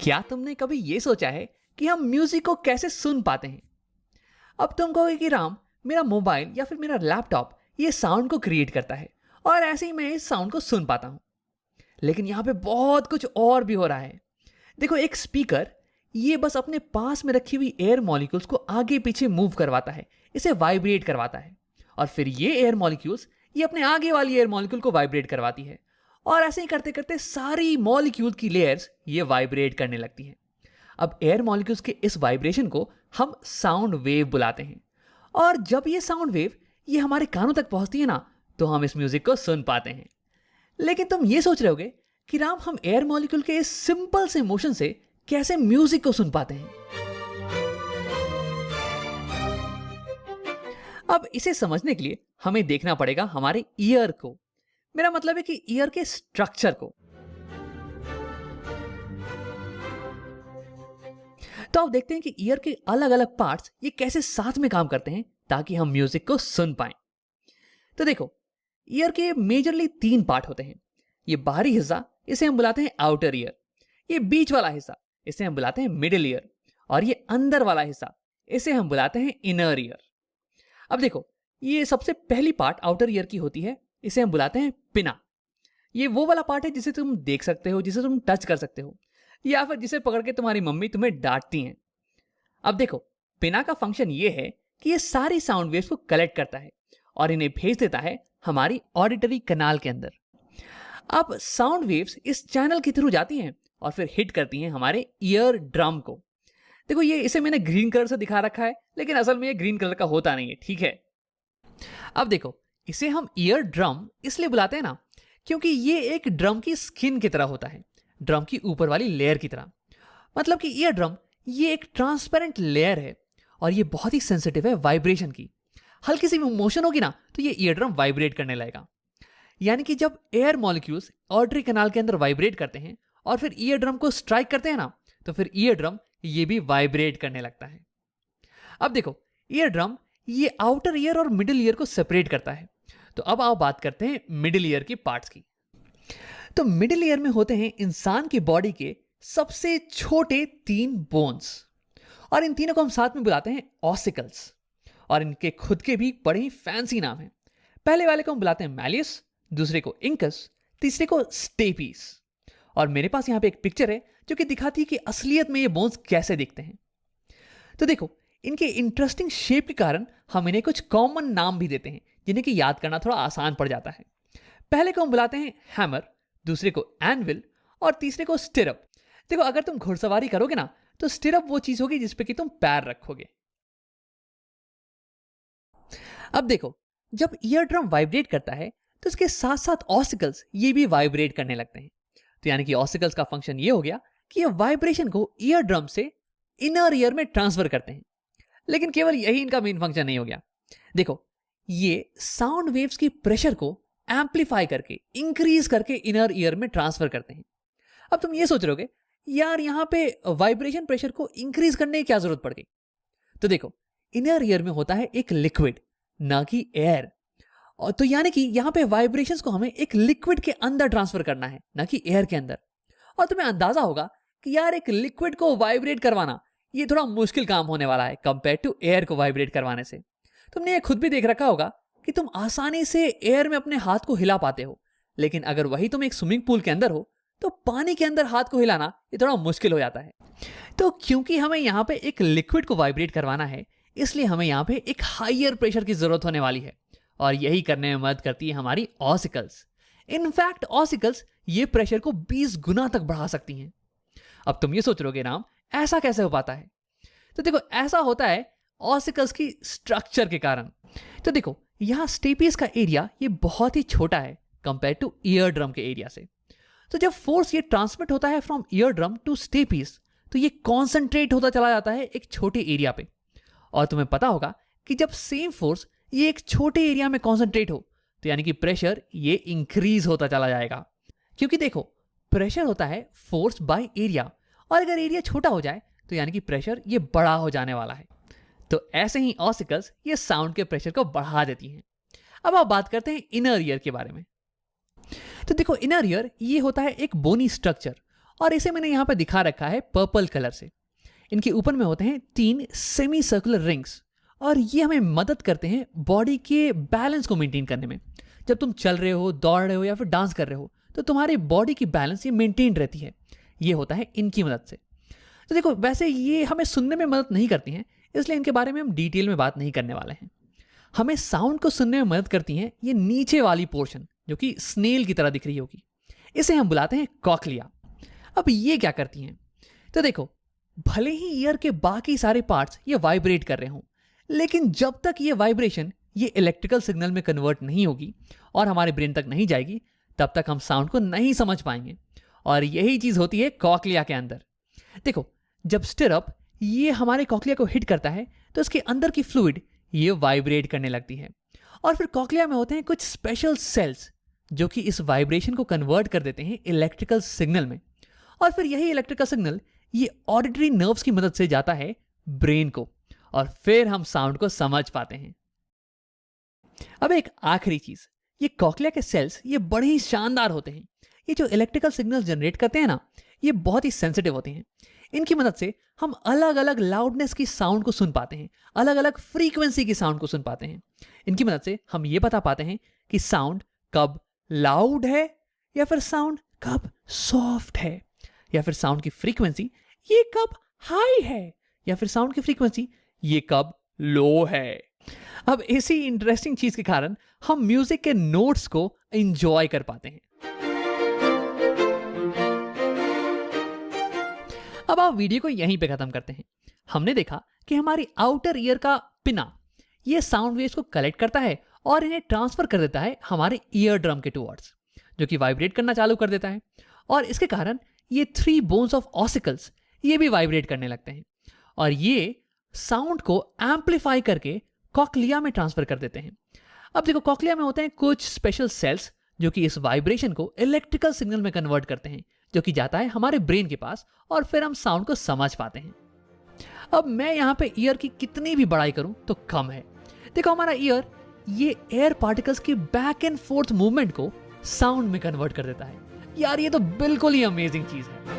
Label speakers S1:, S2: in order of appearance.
S1: क्या तुमने कभी ये सोचा है कि हम म्यूजिक को कैसे सुन पाते हैं? अब तुम कहोगे कि राम, मेरा मोबाइल या फिर मेरा लैपटॉप ये साउंड को क्रिएट करता है और ऐसे ही मैं इस साउंड को सुन पाता हूं। लेकिन यहां पे बहुत कुछ और भी हो रहा है। देखो, एक स्पीकर ये बस अपने पास में रखी हुई एयर मॉलिक्यूल्स को आगे पीछे मूव करवाता है, इसे वाइब्रेट करवाता है, और फिर ये एयर मॉलिक्यूल्स ये अपने आगे वाली एयर मॉलिक्यूल को वाइब्रेट करवाती है, और ऐसे ही करते करते सारी मॉलिक्यूल की लेयर्स ये वाइब्रेट करने लगती हैं। अब एयर मॉलिक्यूल्स के इस वाइब्रेशन को हम साउंड वेव बुलाते हैं, और जब ये साउंड वेव ये हमारे कानों तक पहुंचती है ना, तो हम इस म्यूजिक को सुन पाते हैं। लेकिन तुम ये सोच रहे होगे कि राम, हम एयर मॉलिक्यूल के इस सिंपल से मोशन से कैसे म्यूजिक को सुन पाते हैं? अब इसे समझने के लिए हमें देखना पड़ेगा हमारे ईयर को। मेरा मतलब है कि ईयर के स्ट्रक्चर को। तो आप देखते हैं कि ईयर के अलग अलग पार्ट्स ये कैसे साथ में काम करते हैं ताकि हम म्यूजिक को सुन पाएं। तो देखो, ईयर के मेजरली 3 पार्ट होते हैं। ये बाहरी हिस्सा, इसे हम बुलाते हैं आउटर ईयर। ये बीच वाला हिस्सा, इसे हम बुलाते हैं मिडिल ईयर। और ये अंदर वाला हिस्सा, इसे हम बुलाते हैं इनर ईयर। अब देखो, ये सबसे पहली पार्ट आउटर ईयर की होती है, इसे हम बुलाते हैं पिना। ये वो वाला पार्ट है जिसे तुम देख सकते हो, जिसे तुम टच कर सकते हो, या फिर जिसे पकड़ के तुम्हारी मम्मी तुम्हें डांटती हैं। अब देखो, पिना का फंक्शन ये है कि ये सारी साउंड वेव्स को कलेक्ट करता है और इन्हें भेज देता है हमारी ऑडिटरी कनाल के अंदर। अब साउंड वेव्स इस चैनल के थ्रू जाती हैं और फिर हिट करती हैं हमारे ईयर ड्रम को। देखो, ये इसे मैंने ग्रीन कलर से दिखा रखा है, लेकिन असल में ये ग्रीन कलर का होता नहीं है, ठीक है। अब देखो, इसे हम ईयर ड्रम इसलिए बुलाते हैं ना, क्योंकि ये एक ड्रम की स्किन की तरह होता है, ड्रम की ऊपर वाली लेयर की तरह। मतलब कि ईयर ड्रम ये एक ट्रांसपेरेंट लेयर है और ये बहुत ही सेंसिटिव है वाइब्रेशन की। हल्की सी मोशन होगी ना, तो ये ईयर ड्रम वाइब्रेट करने लगेगा। यानी कि जब एयर मॉलिक्यूल्स ऑडिटरी कनाल के अंदर वाइब्रेट करते हैं और फिर ईयर ड्रम को स्ट्राइक करते हैं ना, तो फिर ईयर ड्रम ये भी वाइब्रेट करने लगता है। अब देखो, ईयर ड्रम ये आउटर ईयर और मिडिल ईयर को सेपरेट करता है। तो अब आओ बात करते हैं मिडिल ईयर की पार्ट्स की। तो मिडिल ईयर में होते हैं इंसान की बॉडी के सबसे छोटे 3 बोन्स, और इन तीनों को हम साथ में बुलाते हैं ऑसिकल्स। और इनके खुद के भी बड़े ही फैंसी नाम हैं। पहले वाले को हम बुलाते हैं मैलियस, दूसरे को इंकस, तीसरे को स्टेपीस। और मेरे पास यहां पे एक पिक्चर है जो कि दिखाती है कि असलियत में ये बोन्स कैसे दिखते हैं। तो देखो, इनके इंटरेस्टिंग शेप के कारण हम इन्हें कुछ कॉमन नाम भी देते हैं, जिन्हें कि याद करना थोड़ा आसान पड़ जाता है। पहले को हम बुलाते हैं हैमर, दूसरे को एनविल और तीसरे को स्टिरअप। देखो, अगर तुम घुड़सवारी करोगे ना, तो स्टिरअप वो चीज होगी जिसपे कि तुम पैर रखोगे। अब देखो, जब ईयर ड्रम वाइब्रेट करता है तो इसके साथ साथ ऑसिकल्स ये भी वाइब्रेट करने लगते हैं। तो यानी कि ऑसिकल्स का फंक्शन ये हो गया कि ये वाइब्रेशन को ईयर ड्रम से इनर ईयर में ट्रांसफर करते हैं। लेकिन केवल यही इनका मेन फंक्शन नहीं हो गया। देखो, ये साउंड वेव्स की प्रेशर को एम्पलीफाई करके, इंक्रीज करके इनर ईयर में ट्रांसफर करते हैं। अब तुम ये सोच रहे होगे, यार यहां पे वाइब्रेशन प्रेशर को इंक्रीज करने की क्या जरूरत पड़ गई? तो देखो, इनर ईयर में होता है एक लिक्विड, ना कि एयर। और तो यानी कि यहां पे वाइब्रेशंस को हमें एक लिक्विड के अंदर ट्रांसफर करना है, ना कि एयर के अंदर। और तुम्हें अंदाजा होगा कि यार एक लिक्विड को वाइब्रेट करवाना ये थोड़ा मुश्किल काम होने वाला है कंपेयर टू एयर को वाइब्रेट करवाने से। तुमने ये खुद भी देख रखा होगा कि तुम आसानी से एयर में अपने हाथ को हिला पाते हो, लेकिन अगर वही तुम एक स्विमिंग पूल के अंदर हो तो पानी के अंदर हाथ को हिलाना ये थोड़ा मुश्किल हो जाता है। तो क्योंकि हमें यहाँ पे एक लिक्विड को वाइब्रेट करवाना है, इसलिए हमें यहाँ पे एक हायर प्रेशर की जरूरत होने वाली है, और यही करने में मदद करती है हमारी ऑसिकल्स। इनफैक्ट ऑसिकल्स ये प्रेशर को 20 गुना तक बढ़ा सकती हैं। अब तुम ये सोच रहोगे, राम ऐसा कैसे हो पाता है? तो देखो, ऐसा होता है ऑसिकल्स की स्ट्रक्चर के कारण। तो देखो, यहाँ स्टेपीज का एरिया ये बहुत ही छोटा है कंपेयर टू ईयर ड्रम के एरिया से। तो जब फोर्स ये ट्रांसमिट होता है from ear drum to stapes, तो ये कॉन्सेंट्रेट होता चला जाता है एक छोटे एरिया पे। और तुम्हें पता होगा कि जब सेम फोर्स ये एक छोटे एरिया में कॉन्सेंट्रेट हो, तो यानी कि प्रेशर ये इंक्रीज होता चला जाएगा। क्योंकि देखो, प्रेशर होता है फोर्स बाय एरिया, और अगर एरिया छोटा हो जाए तो यानी कि प्रेशर ये बड़ा हो जाने वाला है। तो ऐसे ही ऑसिकल्स ये साउंड के प्रेशर को बढ़ा देती हैं। अब आप बात करते हैं इनर ईयर के बारे में। तो देखो, इनर ईयर ये होता है एक बोनी स्ट्रक्चर, और इसे मैंने यहाँ पे दिखा रखा है पर्पल कलर से। इनके ऊपर में होते हैं 3 सेमी सर्कुलर रिंग्स और ये हमें मदद करते हैं बॉडी के बैलेंस को मेंटेन करने में। जब तुम चल रहे हो, दौड़ रहे हो या फिर डांस कर रहे हो तो तुम्हारी बॉडी की बैलेंस ये मेंटेन रहती है। ये होता है इनकी मदद से। तो देखो, वैसे ये हमें सुनने में मदद नहीं करती हैं, इसलिए इनके बारे में हम डिटेल में बात नहीं करने वाले हैं। हमें साउंड को सुनने में मदद करती हैं ये नीचे वाली पोर्शन जो कि स्नेल की तरह दिख रही होगी। इसे हम बुलाते हैं कॉक्लिया। अब ये क्या करती हैं? तो देखो, भले ही ईयर के बाकी सारे पार्ट्स ये वाइब्रेट कर रहे हों, लेकिन जब तक ये वाइब्रेशन ये इलेक्ट्रिकल सिग्नल में कन्वर्ट नहीं होगी और हमारे ब्रेन तक नहीं जाएगी, तब तक हम साउंड को नहीं समझ पाएंगे। और यही चीज होती है कॉक्लिया के अंदर। देखो, जब स्टिरअप ये हमारे कॉक्लिया को हिट करता है तो इसके अंदर की फ्लूइड ये वाइब्रेट करने लगती है और फिर कॉक्लिया में होते हैं कुछ स्पेशल सेल्स जो कि इस वाइब्रेशन को कन्वर्ट कर देते हैं इलेक्ट्रिकल सिग्नल में। और फिर यही इलेक्ट्रिकल सिग्नल ये ऑडिटरी नर्व्स की मदद से जाता है ब्रेन को और फिर हम साउंड को समझ पाते हैं। अब एक आखिरी चीज, ये कॉक्लिया के सेल्स ये बड़े ही शानदार होते हैं। ये जो इलेक्ट्रिकल सिग्नल जनरेट करते हैं ना, ये बहुत ही सेंसिटिव होते हैं। इनकी मदद से हम अलग अलग लाउडनेस की साउंड को सुन पाते हैं, अलग अलग फ्रीक्वेंसी की साउंड को सुन पाते हैं। इनकी मदद से हम ये बता पाते हैं कि साउंड कब लाउड है या फिर साउंड कब सॉफ्ट है, या फिर साउंड की फ्रीक्वेंसी ये कब हाई है, या फिर साउंड की फ्रीक्वेंसी ये कब लो है। अब इसी इंटरेस्टिंग चीज के कारण हम म्यूजिक के नोट्स को एंजॉय कर पाते हैं। अब आप वीडियो को यहीं पे खत्म करते हैं। हमने देखा कि हमारी आउटर ईयर का पिना ये साउंड वेव्स को कलेक्ट करता है और इन्हें ट्रांसफर कर देता है हमारे ईयर ड्रम के टुवर्ड्स, जो कि वाइब्रेट करना चालू कर देता है। और इसके कारण ये 3 बोन्स ऑफ ऑसिकल्स ये भी वाइब्रेट करने लगते हैं और ये साउंड को एम्पलीफाई करके कॉक्लिया में ट्रांसफर कर देते हैं। अब देखो, कॉक्लिया में होते हैं कुछ स्पेशल सेल्स जो कि इस वाइब्रेशन को इलेक्ट्रिकल सिग्नल में कन्वर्ट करते हैं, जो कि जाता है हमारे ब्रेन के पास और फिर हम साउंड को समझ पाते हैं। अब मैं यहां पे ईयर की कितनी भी बड़ाई करूं तो कम है। देखो, हमारा ईयर ये एयर पार्टिकल्स की बैक एंड फोर्थ मूवमेंट को साउंड में कन्वर्ट कर देता है। यार, ये तो बिल्कुल ही अमेजिंग चीज है।